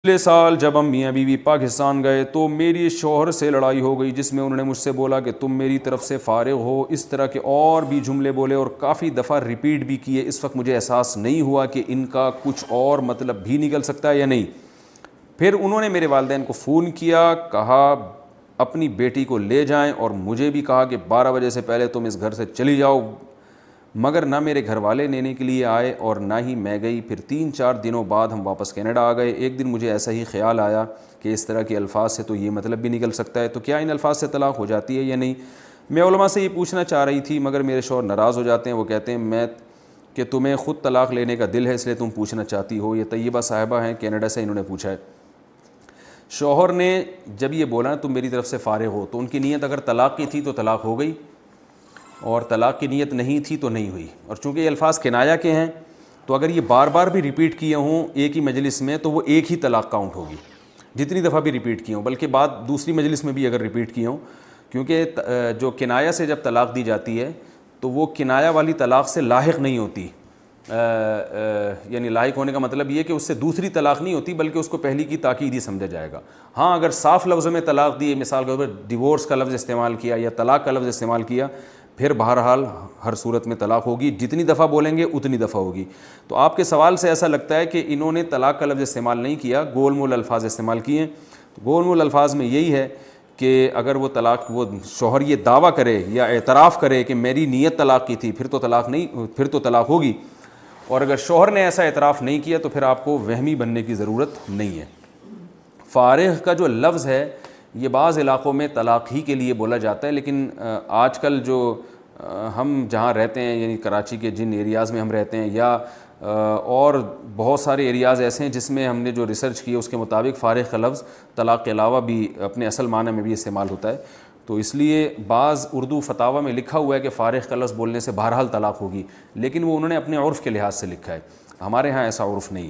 پچھلے سال جب ہم میاں بیوی پاکستان گئے تو میری شوہر سے لڑائی ہو گئی، جس میں انہوں نے مجھ سے بولا کہ تم میری طرف سے فارغ ہو، اس طرح کے اور بھی جملے بولے اور کافی دفعہ ریپیٹ بھی کیے۔ اس وقت مجھے احساس نہیں ہوا کہ ان کا کچھ اور مطلب بھی نکل سکتا ہے یا نہیں۔ پھر انہوں نے میرے والدین کو فون کیا، کہا اپنی بیٹی کو لے جائیں، اور مجھے بھی کہا کہ 12 بجے سے پہلے تم اس گھر سے چلی جاؤ، مگر نہ میرے گھر والے لینے کے لیے آئے اور نہ ہی میں گئی۔ پھر 3-4 دنوں بعد ہم واپس کینیڈا آ گئے۔ ایک دن مجھے ایسا ہی خیال آیا کہ اس طرح کے الفاظ سے تو یہ مطلب بھی نکل سکتا ہے، تو کیا ان الفاظ سے طلاق ہو جاتی ہے یا نہیں؟ میں علماء سے یہ پوچھنا چاہ رہی تھی، مگر میرے شوہر ناراض ہو جاتے ہیں۔ وہ کہتے ہیں کہ تمہیں خود طلاق لینے کا دل ہے، اس لیے تم پوچھنا چاہتی ہو۔ یہ طیبہ صاحبہ ہیں، کینیڈا سے، انہوں نے پوچھا ہے۔ شوہر نے جب یہ بولا تم میری طرف سے فارغ ہو، تو ان کی نیت اگر طلاق کی تھی تو طلاق ہو گئی، اور طلاق کی نیت نہیں تھی تو نہیں ہوئی۔ اور چونکہ یہ الفاظ کنایا کے ہیں، تو اگر یہ بار بار بھی ریپیٹ کیے ہوں ایک ہی مجلس میں تو وہ ایک ہی طلاق کاؤنٹ ہوگی، جتنی دفعہ بھی ریپیٹ کیے ہوں، بلکہ بعد دوسری مجلس میں بھی اگر ریپیٹ کیے ہوں، کیونکہ جو کنایا سے جب طلاق دی جاتی ہے تو وہ کنایا والی طلاق سے لاحق نہیں ہوتی۔ یعنی لاحق ہونے کا مطلب یہ کہ اس سے دوسری طلاق نہیں ہوتی، بلکہ اس کو پہلی کی تاکید ہی سمجھا جائے گا۔ ہاں اگر صاف لفظ میں طلاق دی، مثال کے طور پر ڈیورس کا لفظ استعمال کیا یا طلاق کا لفظ استعمال کیا، پھر بہرحال ہر صورت میں طلاق ہوگی، جتنی دفعہ بولیں گے اتنی دفعہ ہوگی۔ تو آپ کے سوال سے ایسا لگتا ہے کہ انہوں نے طلاق کا لفظ استعمال نہیں کیا، گول مول الفاظ استعمال کیے ہیں۔ تو گول مول الفاظ میں یہی ہے کہ اگر وہ شوہر یہ دعویٰ کرے یا اعتراف کرے کہ میری نیت طلاق کی تھی، پھر تو طلاق ہوگی، اور اگر شوہر نے ایسا اعتراف نہیں کیا تو پھر آپ کو وہمی بننے کی ضرورت نہیں ہے۔ فارغ کا جو لفظ ہے یہ بعض علاقوں میں طلاق ہی کے لیے بولا جاتا ہے، لیکن آج کل جو ہم جہاں رہتے ہیں، یعنی کراچی کے جن ایریاز میں ہم رہتے ہیں، یا اور بہت سارے ایریاز ایسے ہیں جس میں ہم نے جو ریسرچ کی ہے اس کے مطابق فارغ کا لفظ طلاق کے علاوہ بھی اپنے اصل معنی میں بھی استعمال ہوتا ہے۔ تو اس لیے بعض اردو فتاویٰ میں لکھا ہوا ہے کہ فارغ کا لفظ بولنے سے بہرحال طلاق ہوگی، لیکن وہ انہوں نے اپنے عرف کے لحاظ سے لکھا ہے، ہمارے ہاں ایسا عرف نہیں ہے۔